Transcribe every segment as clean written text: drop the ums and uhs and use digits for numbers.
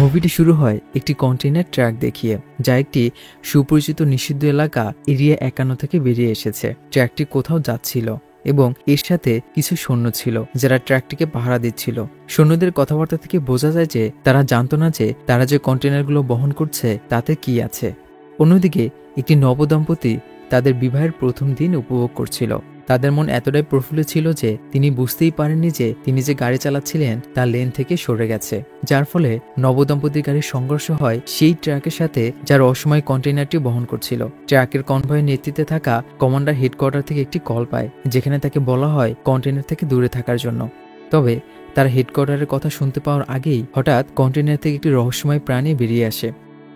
মুভিটি শুরু হয় একটি কন্টেইনার ট্রাক দেখিয়ে, যা একটি সুপরিচিত নিষিদ্ধ এলাকা এরিয়া 51 থেকে বেরিয়ে এসেছে। ট্রাকটি কোথাও যাচ্ছিল এবং এর সাথে কিছু সৈন্য ছিল যারা ট্রাকটিকে পাহারা দিচ্ছিল। সৈন্যদের কথাবার্তা থেকে বোঝা যায় যে তারা জানত না যে তারা যে কন্টেইনারগুলো বহন করছে তাতে কি আছে। অন্যদিকে একটি নবদম্পতি তাদের বিবাহের প্রথম দিন উপভোগ করছিল। তাদের মন এতটাই প্রফুল্ল ছিল যে তিনি বুঝতেই পারেননি যে তিনি যে গাড়ি চালাচ্ছিলেন তা লেন থেকে সরে গেছে, যার ফলে নবদম্পতির গাড়ির সংঘর্ষ হয় সেই ট্রাকের সাথে যার অসময় কন্টেইনারটি বহন করছিল। ট্রাকের কনভয়ের নেতৃত্বে থাকা কমান্ডার হেডকোয়ার্টার থেকে একটি কল পায়, যেখানে তাকে বলা হয় কন্টেইনার থেকে দূরে থাকার জন্য। তবে তার হেডকোয়ার্টারের কথা শুনতে পাওয়ার আগেই হঠাৎ কন্টেইনার থেকে একটি রহস্যময় প্রাণী বেরিয়ে আসে।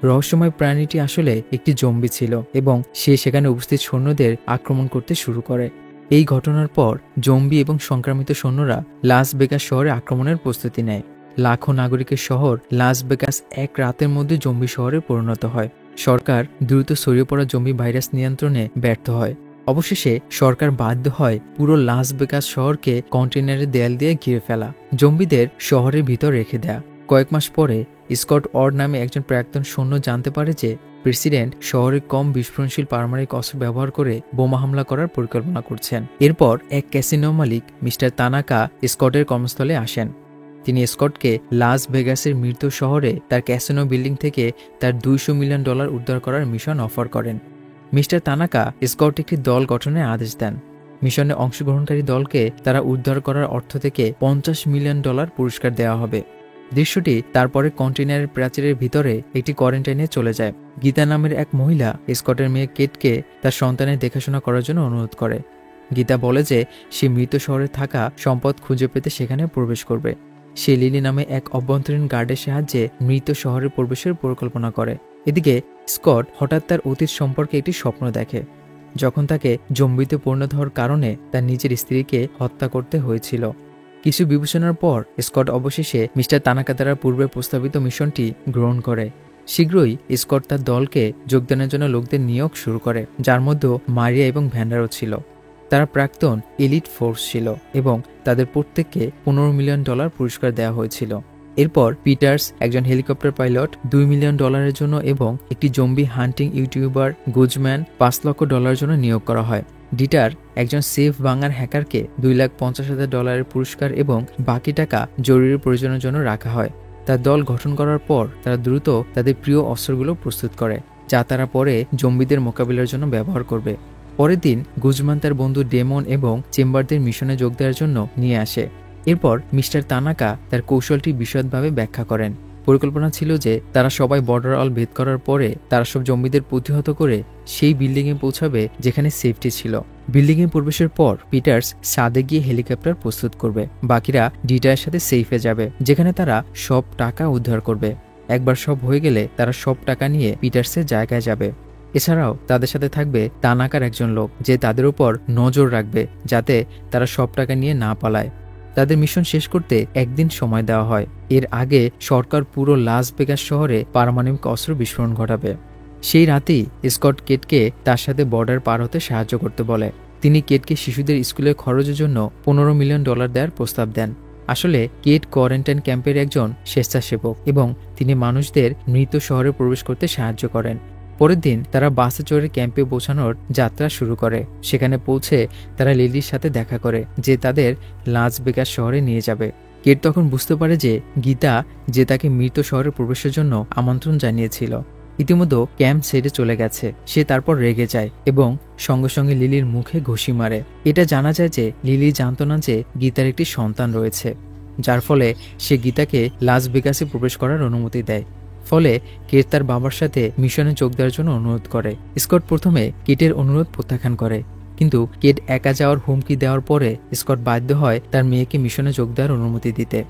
রহস্যময় প্রাণীটি আসলে একটি জম্বি ছিল এবং সে সেখানে উপস্থিত সৈন্যদের আক্রমণ করতে শুরু করে। এই ঘটনার পর জম্বি এবং সংক্রামিত সৈন্যরা লাস ভেগাস শহরে আক্রমণের প্রস্তুতি নেয়। লাখো নাগরিকের শহর লাস ভেগাস এক রাতের মধ্যে জম্বি শহরে পরিণত হয়। সরকার দ্রুত ছড়িয়ে পড়া জম্বি ভাইরাস নিয়ন্ত্রণে ব্যর্থ হয়। অবশেষে সরকার বাধ্য হয় পুরো লাস ভেগাস শহরকে কন্টেইনারের দেয়াল দিয়ে ঘিরে ফেলা, জম্বিদের শহরের ভিতর রেখে দেয়া। কয়েক মাস পরে স্কট অড নামে একজন প্রাক্তন সৈন্য জানতে পারে যে প্রেসিডেন্ট শহরে কম বিস্ফোরণশীল পারমাণবিক অস্ত্র ব্যবহার করে বোমা হামলা করার পরিকল্পনা করছেন। এরপর এক ক্যাসিনো মালিক মিস্টার তানাকা স্কটের কর্মস্থলে আসেন। তিনি স্কটকে লাস ভেগাসের মৃত শহরে তার ক্যাসিনো বিল্ডিং থেকে তার $200 মিলিয়ন উদ্ধার করার মিশন অফার করেন। মিস্টার তানাকা স্কট একটি দল গঠনের আদেশ দেন। মিশনে অংশগ্রহণকারী দলকে তারা উদ্ধার করার অর্থ থেকে $50 মিলিয়ন পুরস্কার দেওয়া হবে। দৃশ্যটি তারপরে কন্টেইনারের প্রাচীরের ভিতরে একটি কোয়ারেন্টাইনে চলে যায়। গীতা নামের এক মহিলা স্কটের মেয়ে কেটকে তার সন্তানের দেখাশোনা করার জন্য অনুরোধ করে। গীতা বলে যে সে মৃত শহরে থাকা সম্পদ খুঁজে পেতে সেখানে প্রবেশ করবে। সে লিলি নামে এক অভ্যন্তরীণ গার্ডের সাহায্যে মৃত শহরে প্রবেশের পরিকল্পনা করে। এদিকে স্কট হঠাৎ তার অতীত সম্পর্কে একটি স্বপ্ন দেখে, যখন তাকে জম্বিতে পরিণত হওয়ার কারণে তার নিজের স্ত্রীকে হত্যা করতে হয়েছিল। কিছু বিবেচনার পর স্কট অবশেষে মিস্টার তানাকা দ্বারা পূর্বে প্রস্তাবিত মিশনটি গ্রহণ করে। শীঘ্রই স্কট তার দলকে যোগদানের জন্য লোকদের নিয়োগ শুরু করে, যার মধ্যে মারিয়া এবং ভ্যান্ডারও ছিল। তারা প্রাক্তন এলিট ফোর্স ছিল এবং তাদের প্রত্যেককে $15 মিলিয়ন পুরস্কার দেওয়া হয়েছিল। এরপর পিটার্স একজন হেলিকপ্টার পাইলট $2 মিলিয়ন জন্য এবং একটি জম্বি হান্টিং ইউটিউবার গুজম্যান $5 লক্ষ জন্য নিয়োগ করা হয়। ডিটার একজন সেফ বাংলার হ্যাকারকে $2,50,000 পুরস্কার এবং বাকি টাকা জরুরি প্রয়োজনের জন্য রাখা হয়। তার দল গঠন করার পর তারা দ্রুত তাদের প্রিয় অস্ত্রগুলো প্রস্তুত করে, যা তারা পরে জম্বিদের মোকাবিলার জন্য ব্যবহার করবে। পরের দিন গুজম্যান তার বন্ধু ডেমন এবং চেম্বারদের মিশনে যোগ দেওয়ার জন্য নিয়ে আসে। এরপর মিস্টার তানাকা তার কৌশলটি বিশদভাবে ব্যাখ্যা করেন। পরিকল্পনা ছিল যে তারা সবাই বর্ডার ওয়াল ভেদ করার পরে তারা সব জম্বিদের প্রতিহত করে সেই বিল্ডিংয়ে পৌঁছাবে যেখানে সেফটি ছিল। বিল্ডিংয়ে প্রবেশের পর পিটার্স ছাদে গিয়ে হেলিকপ্টার প্রস্তুত করবে। বাকিরা ডিটারের সাথে সেফে যাবে, যেখানে তারা সব টাকা উদ্ধার করবে। একবার সব হয়ে গেলে তারা সব টাকা নিয়ে পিটার্সের জায়গায় যাবে। এছাড়াও তাদের সাথে থাকবে তানাকার একজন লোক, যে তাদের উপর নজর রাখবে যাতে তারা সব টাকা নিয়ে না পালায়। তাদের মিশন শেষ করতে একদিন সময় দেওয়া হয়। এর আগে সরকার পুরো লাস ভেগাস শহরে পারমাণবিক অস্ত্র বিস্ফোরণ ঘটাবে। সেই রাতেই স্কট কেটকে তার সাথে বর্ডার পার হতে সাহায্য করতে বলে। তিনি কেটকে শিশুদের স্কুলের খরচের জন্য $15 মিলিয়ন দেওয়ার প্রস্তাব দেন। আসলে কেট কোয়ারেন্টাইন ক্যাম্পের একজন স্বেচ্ছাসেবক এবং তিনি মানুষদের মৃত শহরে প্রবেশ করতে সাহায্য করেন। পরের দিন তারা বাসে চড়ে ক্যাম্পে পৌঁছানোর যাত্রা শুরু করে। সেখানে পৌঁছে তারা লিলির সাথে দেখা করে, যে তাদের লাস ভেগাস শহরে নিয়ে যাবে। কেট তখন বুঝতে পারে যে গীতা যে তাকে মৃত শহরে প্রবেশের জন্য আমন্ত্রণ জানিয়েছিল ইতিমধ্যে ক্যাম্প ছেড়ে চলে গেছে। সে তারপর রেগে যায় এবং সঙ্গে সঙ্গে লিলির মুখে ঘুষি মারে। এটা জানা যায় যে লিলি জানত না যে গীতার একটি সন্তান রয়েছে, যার ফলে সে গীতাকে লাস ভেগাসে প্রবেশ করার অনুমতি দেয়। ফলে কেট তার বাবার সাথে মিশনে যোগ দেওয়ার জন্য অনুরোধ করে। স্কট প্রথমে কেটের অনুরোধ প্রত্যাখ্যান করে, কিন্তু কেট একা যাওয়ার হুমকি দেওয়ার পরে স্কট বাধ্য হয় তার মেয়েকে মিশনে যোগ দেওয়ার অনুমতি দিতে।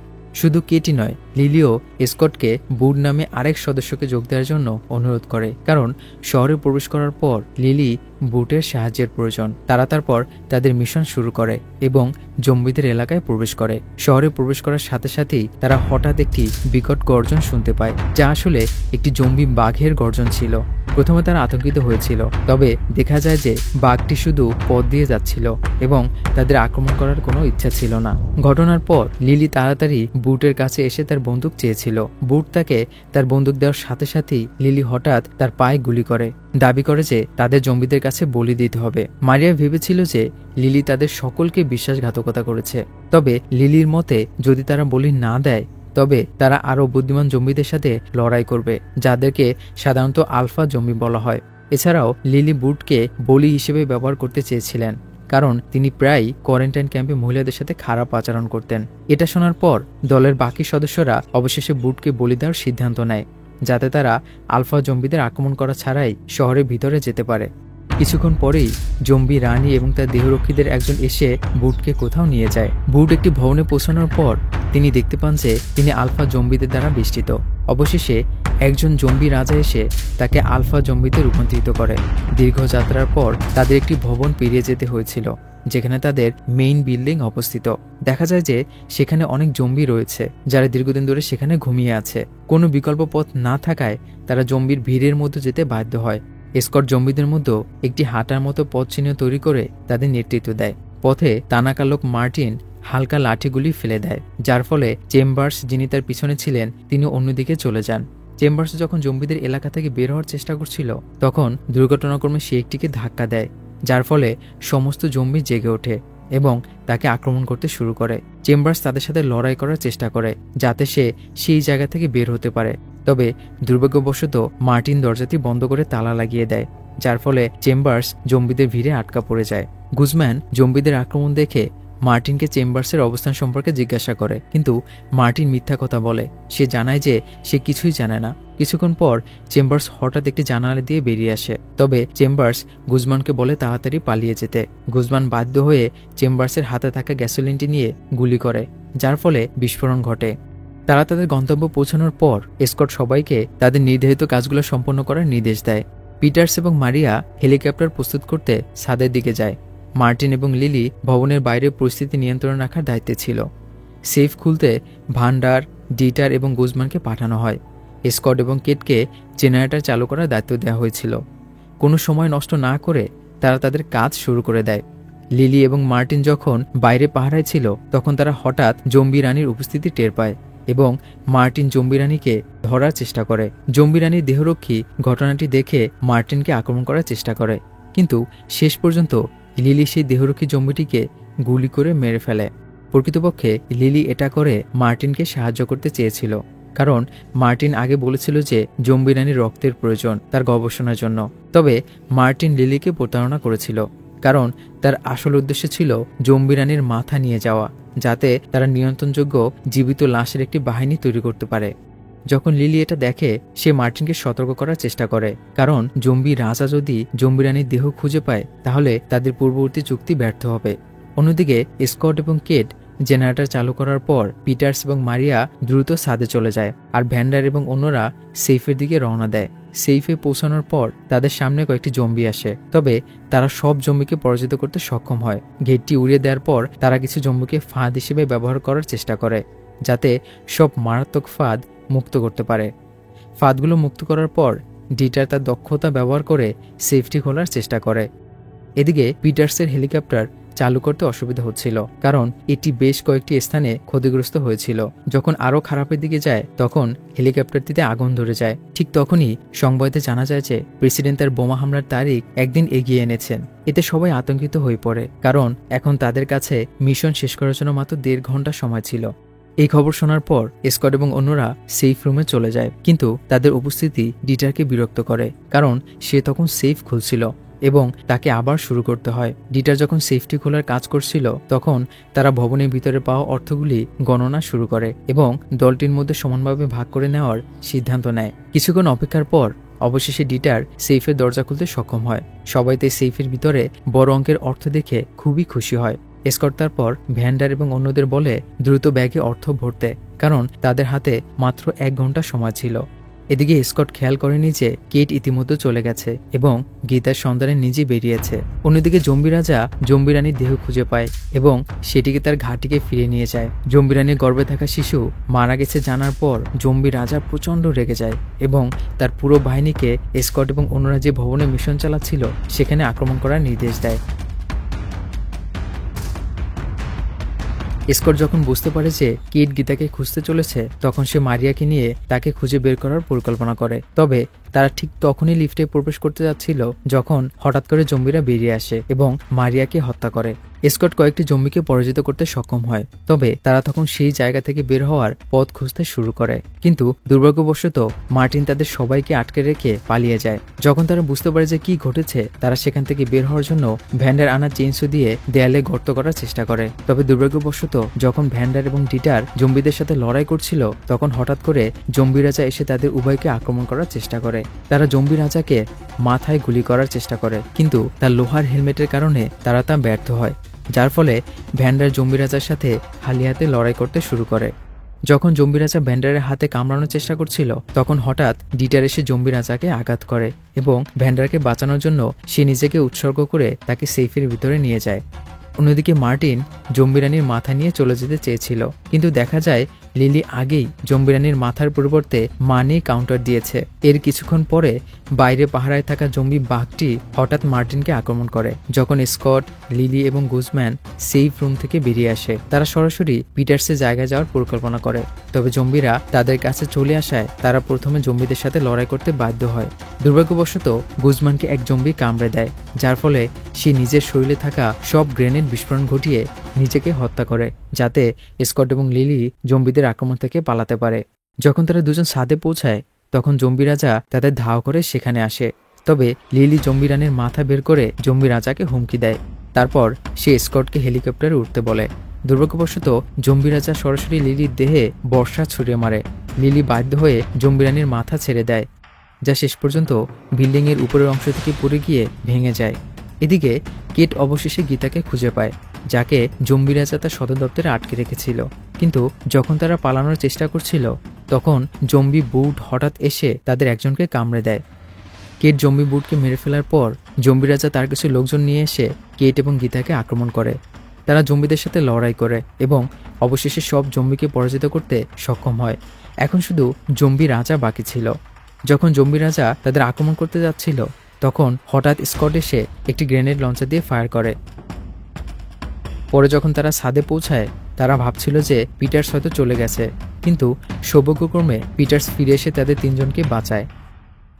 শুধু কেটই নয়, লিলিও স্কটকে বুড নামে আরেক সদস্যকে যোগ দেওয়ার জন্য অনুরোধ করে, কারণ শহরে প্রবেশ করার পর লিলি বুটের সাহায্যের প্রয়োজন। তারা তারপর তাদের মিশন শুরু করে এবং জম্বিদের এলাকায় প্রবেশ করে। শহরে প্রবেশ করার সাথে সাথেই তারা হঠাৎ একটি বিকট গর্জন শুনতে পায়, যা আসলে একটি জম্বি বাঘের গর্জন ছিল। প্রথমে তারা আতঙ্কিত হয়েছিল, তবে দেখা যায় যে বাঘটি শুধু পথ দিয়ে যাচ্ছিল এবং তাদের আক্রমণ করার কোনো ইচ্ছা ছিল না। ঘটনার পর লিলি তাড়াতাড়ি বুটের কাছে এসে তার বন্দুক চেয়েছিল। বুট তাকে তার বন্দুক দেওয়ার সাথে সাথেই লিলি হঠাৎ তার পায়ে গুলি করে, দাবি করে যে তাদের জম্বিদের কাছে বলি দিতে হবে। মারিয়া ভেবেছিল যে লিলি তাদের সকলকে বিশ্বাসঘাতকতা করেছে, তবে লিলির মতে যদি তারা বলি না দেয় তবে তারা আরও বুদ্ধিমান জম্বিদের সাথে লড়াই করবে, যাদেরকে সাধারণত আলফা জম্বি বলা হয়। এছাড়াও লিলি বুটকে বলি হিসেবে ব্যবহার করতে চেয়েছিলেন, কারণ তিনি প্রায়ই কোয়ারেন্টাইন ক্যাম্পে মহিলাদের সাথে খারাপ আচরণ করতেন। এটা শোনার পর দলের বাকি সদস্যরা অবশেষে বুটকে বলি দেওয়ার সিদ্ধান্ত নেয়, যাতে তারা আলফা জম্বিদের আক্রমণ করা ছাড়াই শহরের ভিতরে যেতে পারে। কিছুক্ষণ পরেই জম্বি রানী এবং তার দেহরক্ষীদের একজন এসে বুটকে কোথাও নিয়ে যায়। বুট একটি ভবনে পৌঁছানোর পর তিনি দেখতে পান যে তিনি আলফা জম্বিদের দ্বারা বেষ্টিত। অবশেষে একজন জম্বি রাজা এসে তাকে আলফা জম্বিতে রূপান্তরিত করে। দীর্ঘ যাত্রার পর তাদের একটি ভবন পেরিয়ে যেতে হয়েছিল, যেখানে তাদের মেইন বিল্ডিং অবস্থিত। দেখা যায় যে সেখানে অনেক জম্বি রয়েছে যারা দীর্ঘদিন ধরে সেখানে ঘুমিয়ে আছে। কোনো বিকল্প পথ না থাকায় তারা জম্বির ভিড়ের মধ্যে যেতে বাধ্য হয়। এসকট জম্বিদের মধ্যে একটি হাঁটার মতো পথ চিহ্ন তৈরি করে তাদের নেতৃত্ব দেয়। পথে তানাকা লোক মার্টিন হালকা লাঠিগুলি ফেলে দেয়, যার ফলে চেম্বার্স, যিনি তার পিছনে ছিলেন, তিনি অন্যদিকে চলে যান। চেম্বার্স যখন জম্বিদের এলাকা থেকে বের হওয়ার চেষ্টা করছিল, তখন দুর্ঘটনাক্রমে সে একটিকে ধাক্কা দেয়, যার ফলে সমস্ত জম্বি জেগে ওঠে এবং তাকে আক্রমণ করতে শুরু করে। চেম্বার্স তাদের সাথে লড়াই করার চেষ্টা করে যাতে সে সেই জায়গা থেকে বের হতে পারে, তবে দুর্ভাগ্যবশত মার্টিন দরজাটি বন্ধ করে তালা লাগিয়ে দেয়, যার ফলে চেম্বার্স জম্বিদের ভিড়ে আটকা পড়ে যায়। গুজম্যান জম্বিদের আক্রমণ দেখে মার্টিনকে চেম্বার্সের অবস্থান সম্পর্কে জিজ্ঞাসা করে, কিন্তু মার্টিন মিথ্যা কথা বলে। সে জানায় যে সে কিছুই জানে না। কিছুক্ষণ পর চেম্বার্স হঠাৎ একটি জানালা দিয়ে বেরিয়ে আসে, তবে চেম্বার্স গুজম্যানকে বলে তাড়াতাড়ি পালিয়ে যেতে। গুজম্যান বাধ্য হয়ে চেম্বার্সের হাতে থাকা গ্যাসোলিনটি নিয়ে গুলি করে, যার ফলে বিস্ফোরণ ঘটে। তারা তাদের গন্তব্য পৌঁছানোর পর এসকট সবাইকে তাদের নির্ধারিত কাজগুলো সম্পন্ন করার নির্দেশ দেয়। পিটার্স এবং মারিয়া হেলিকপ্টার প্রস্তুত করতে ছাদের দিকে যায়। মার্টিন এবং লিলি ভবনের বাইরে পরিস্থিতি নিয়ন্ত্রণ রাখার দায়িত্বে ছিল। সেফ খুলতে ভান্ডার, ডিটার এবং গুজম্যানকে পাঠানো হয়। এসকট এবং কেটকে জেনারেটর চালু করার দায়িত্ব দেওয়া হয়েছিল। কোনো সময় নষ্ট না করে তারা তাদের কাজ শুরু করে দেয়। লিলি এবং মার্টিন যখন বাইরে পাহারায় ছিল, তখন তারা হঠাৎ জম্বি রানীর উপস্থিতি টের পায় এবং মার্টিন জম্বি রানীকে ধরার চেষ্টা করে। জম্বি রানীর দেহরক্ষী ঘটনাটি দেখে মার্টিনকে আক্রমণ করার চেষ্টা করে, কিন্তু শেষ পর্যন্ত লিলি সেই দেহরক্ষী জম্বিটিকে গুলি করে মেরে ফেলে। প্রকৃতপক্ষে লিলি এটা করে মার্টিনকে সাহায্য করতে চেয়েছিল, কারণ মার্টিন আগে বলেছিল যে জম্বি রানীর রক্তের প্রয়োজন তার গবেষণার জন্য। তবে মার্টিন লিলিকে প্রতারণা করেছিল, কারণ তার আসল উদ্দেশ্য ছিল জম্বি রানীর মাথা নিয়ে যাওয়া, যাতে তারা নিয়ন্ত্রণযোগ্য জীবিত লাশের একটি বাহিনী তৈরি করতে পারে। যখন লিলি এটা দেখে, সে মার্টিনকে সতর্ক করার চেষ্টা করে, কারণ জম্বি রাজা যদি জম্বি রানীর দেহ খুঁজে পায় তাহলে তাদের পূর্ববর্তী চুক্তি ব্যর্থ হবে। অন্যদিকে স্কট এবং কেট জেনারেটর চালু করার পর পিটার্স এবং মারিয়া দ্রুত ছাদে চলে যায়, আর ভ্যান্ডার এবং অন্যরা সেফের দিকে রওনা দেয়। সেফে পৌঁছানোর পর তাদের সামনে কয়েকটি জম্বি আসে, তবে তারা সব জম্বিকে পরাজিত করতে সক্ষম হয়। গেটটি উড়িয়ে দেওয়ার পর তারা কিছু জম্বিকে ফাঁদ হিসেবে ব্যবহার করার চেষ্টা করে, যাতে সব মারাত্মক ফাঁদ মুক্ত করতে পারে। ফাঁদগুলো মুক্ত করার পর ডিটার তার দক্ষতা ব্যবহার করে সেফটি খোলার চেষ্টা করে। এদিকে পিটার্সের হেলিকপ্টার চালু করতে অসুবিধা হচ্ছিল, কারণ এটি বেশ কয়েকটি স্থানে ক্ষতিগ্রস্ত হয়েছিল। যখন আরও খারাপের দিকে যায়, তখন হেলিকপ্টারটিতে আগুন ধরে যায়। ঠিক তখনই সংবাদে জানা যায় যে প্রেসিডেন্ট তার বোমা হামলার তারিখ একদিন এগিয়ে এনেছেন। এতে সবাই আতঙ্কিত হয়ে পড়ে, কারণ এখন তাদের কাছে মিশন শেষ করার জন্য মাত্র 1.5 ঘন্টা সময় ছিল। এই খবর শোনার পর স্কট এবং অন্যরা সেফ রুমে চলে যায়, কিন্তু তাদের উপস্থিতি ডিটারকে বিরক্ত করে, কারণ সে তখন সেফ খুলছিল এবং তাকে আবার শুরু করতে হয়। ডিটার যখন সেফটি খোলার কাজ করছিল, তখন তারা ভবনের ভিতরে পাওয়া অর্থগুলি গণনা শুরু করে এবং দলটির মধ্যে সমানভাবে ভাগ করে নেওয়ার সিদ্ধান্ত নেয়। কিছুক্ষণ অপেক্ষার পর অবশেষে ডিটার সেফের দরজা খুলতে সক্ষম হয়। সবাই তাই সেফের ভিতরে বড় অঙ্কের অর্থ দেখে খুবই খুশি হয়। স্কট তারপর ভ্যান্ডার এবং অন্যদের বলে দ্রুত ব্যাগে অর্থ ভরতে, কারণ তাদের হাতে মাত্র 1 ঘন্টা সময় ছিল। এদিকে স্কট খেয়াল করেনি যে কেট ইতিমধ্যে চলে গেছে এবং গীতার সন্ধানে নিজে বেরিয়েছে। অন্যদিকে জম্বি রাজা জম্বি রানীর দেহ খুঁজে পায় এবং সেটিকে তার ঘাটিকে ফিরে নিয়ে যায়। জম্বি রানীর গর্ভে থাকা শিশু মারা গেছে জানার পর জম্বি রাজা প্রচন্ড রেগে যায় এবং তার পুরো বাহিনীকে স্কট এবং অন্যরা যে ভবনে মিশন চালাচ্ছিল সেখানে আক্রমণ করার নির্দেশ দেয়। স্কট যখন বুঝতে পারে যে কিট গীতাকে খুঁজতে চলেছে তখন সে মারিয়াকে নিয়ে তাকে খুঁজে বের করার পরিকল্পনা করে। তবে তারা ঠিক তখনই লিফটে প্রবেশ করতে যাচ্ছিল যখন হঠাৎ করে জম্বিরা বেরিয়ে আসে এবং মারিয়াকে হত্যা করে। স্কট কয়েকটি জম্বিকে পরাজিত করতে সক্ষম হয়, তবে তারা তখন সেই জায়গা থেকে বের হওয়ার পথ খুঁজতে শুরু করে। কিন্তু দুর্ভাগ্যবশত মার্টিন তাদের সবাইকে আটকে রেখে পালিয়ে যায়। যখন তারা বুঝতে পারে যে কি ঘটেছে, তারা সেখান থেকে বের হওয়ার জন্য ভ্যান্ডার আনা চেইনসো দিয়ে দেয়ালে গর্ত করার চেষ্টা করে। তবে দুর্ভাগ্যবশত যখন ভ্যান্ডার এবং ডিটার জম্বিদের সাথে লড়াই করছিল তখন হঠাৎ করে জম্বি রাজা এসে তাদের উভয়কে আক্রমণ করার চেষ্টা করে। তারা জম্বি রাজাকে মাথায় গুলি করার চেষ্টা করে, কিন্তু তার লোহার হেলমেটের কারণে তারা তা ব্যর্থ হয়, যার ফলে ভ্যান্ডার জম্বি রাজার সাথে খালি হাতে লড়াই করতে শুরু করে। যখন জম্বি রাজা ভ্যান্ডারের হাতে কামড়ানোর চেষ্টা করছিল তখন হঠাৎ ডিটার এসে জম্বি রাজাকে আঘাত করে এবং ভ্যান্ডারকে বাঁচানোর জন্য সে নিজেকে উৎসর্গ করে তাকে সেফের ভিতরে নিয়ে যায়। অন্যদিকে মার্টিন জম্বি রানীর মাথা নিয়ে চলে যেতে চেয়েছিল, কিন্তু দেখা যায় লিলি আগেই জম্বি রানীর মাথার পরিবর্তে মানি কাউন্টার দিয়েছে। এর কিছুক্ষণ পরে বাইরে পাহারায় থাকা জম্বি বাঘটি হঠাৎ মার্টিনকে আক্রমণ করে। যখন স্কট, লিলি এবং গুজম্যান সেফ রুম থেকে বেরিয়ে আসে, তারা সরাসরি পিটার্সের জায়গায় যাওয়ার পরিকল্পনা করে। তবে জম্বিরা তাদের কাছে চলে আসায় তারা প্রথমে জম্বিদের সাথে লড়াই করতে বাধ্য হয়। দুর্ভাগ্যবশত গুজম্যানকে এক জম্বি কামড়ে দেয়, যার ফলে সে নিজের শরীরে থাকা সব গ্রেনেড বিস্ফোরণ ঘটিয়ে নিজেকে হত্যা করে, যাতে স্কট এবং লিলি জম্বিদের আক্রমণ থেকে পালাতে পারে। যখন তারা দুজন ছাদে পৌঁছায় তখন জম্বি রাজা তাদের ধাও করে সেখানে আসে। তবে লিলি জম্বি রানীর মাথা বের করে জম্বি রাজাকে হুমকি দেয়। তারপর সে স্কটকে হেলিকপ্টারে উঠতে বলে। দুর্ভাগ্যবশত জম্বি রাজা সরাসরি লিলির দেহে বর্ষা ছুড়ে মারে। লিলি বাধ্য হয়ে জম্বি রানীর মাথা ছেড়ে দেয়, যা শেষ পর্যন্ত বিল্ডিংয়ের উপরের অংশ থেকে পড়ে গিয়ে ভেঙে যায়। এদিকে কেট অবশেষে গীতাকে খুঁজে পায়, যাকে জম্বি রাজা তার সদর দপ্তরে আটকে রেখেছিল। কিন্তু যখন তারা পালানোর চেষ্টা করছিল তখন জম্বি বুট হঠাৎ এসে তাদের একজনকে কামড়ে দেয়। কেট জম্বি বুটকে মেরে ফেলার পর জম্বি রাজা তার কিছু লোকজন নিয়ে এসে কেট এবং গীতাকে আক্রমণ করে। তারা জম্বিদের সাথে লড়াই করে এবং অবশেষে সব জম্বিকে পরাজিত করতে সক্ষম হয়। এখন শুধু জম্বি রাজা বাকি ছিল। যখন জম্বি রাজা তাদের আক্রমণ করতে যাচ্ছিল তখন হঠাৎ স্কট এসে একটি গ্রেনেড লঞ্চার দিয়ে ফায়ার করে। পরে যখন তারা ছাদে পৌঁছায় তারা ভাবছিল যে পিটার্স হয়তো চলে গেছে, কিন্তু সৌভাগ্যক্রমে পিটার্স ফিরে এসে তাদের তিনজনকে বাঁচায়।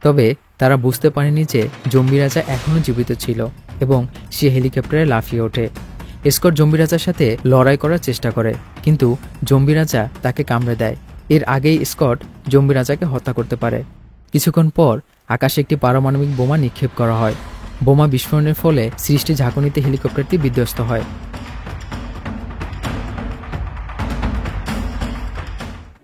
তবে তারা বুঝতে পারেনি যে জম্বি রাজা এখনও জীবিত ছিল এবং সে হেলিকপ্টারে লাফিয়ে ওঠে। স্কট জম্বি রাজার সাথে লড়াই করার চেষ্টা করে, কিন্তু জম্বি রাজা তাকে কামড়ে দেয়। এর আগেই স্কট জম্বি রাজাকে হত্যা করতে পারে। কিছুক্ষণ পর আকাশে একটি পারমাণবিক বোমা নিক্ষেপ করা হয়। বোমা বিস্ফোরণের ফলে সৃষ্টি ঝাঁকুনিতে হেলিকপ্টারটি বিধ্বস্ত হয়।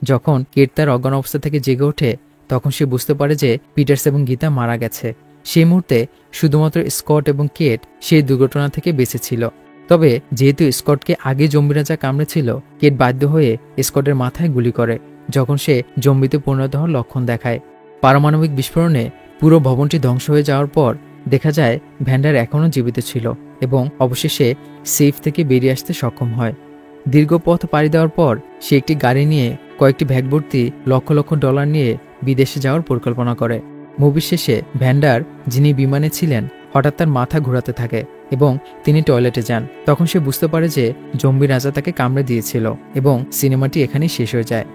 যখন কেট তার অজ্ঞান অবস্থা থেকে জেগে ওঠে তখন সে বুঝতে পারে যে পিটার্স এবং গীতা মারা গেছে। সেই মুহূর্তে শুধুমাত্র স্কট এবং কেট সেই দুর্ঘটনা থেকে বেঁচেছিল। তবে যেহেতু স্কটকে আগে জম্বি রাজা কামড়েছিল, কেট বাধ্য হয়ে স্কটের মাথায় গুলি করে যখন সে জম্বিতে পরিণত হওয়ার লক্ষণ দেখায়। পারমাণবিক বিস্ফোরণে পুরো ভবনটি ধ্বংস হয়ে যাওয়ার পর দেখা যায় ভ্যান্ডার এখনও জীবিত ছিল এবং অবশেষে সেফ থেকে বেরিয়ে আসতে সক্ষম হয়। দীর্ঘ পথ পাড়ি দেওয়ার পর সে একটি গাড়ি নিয়ে কয়েকটি ব্যাগ ভর্তি লক্ষ লক্ষ ডলার নিয়ে বিদেশে যাওয়ার পরিকল্পনা করে। মুভি শেষে ভ্যান্ডার, যিনি বিমানে ছিলেন, হঠাৎ তার মাথা ঘোরাতে থাকে এবং তিনি টয়লেটে যান। তখন সে বুঝতে পারে যে জম্বি রাজা তাকে কামড়ে দিয়েছিল এবং সিনেমাটি এখানেই শেষ হয়ে যায়।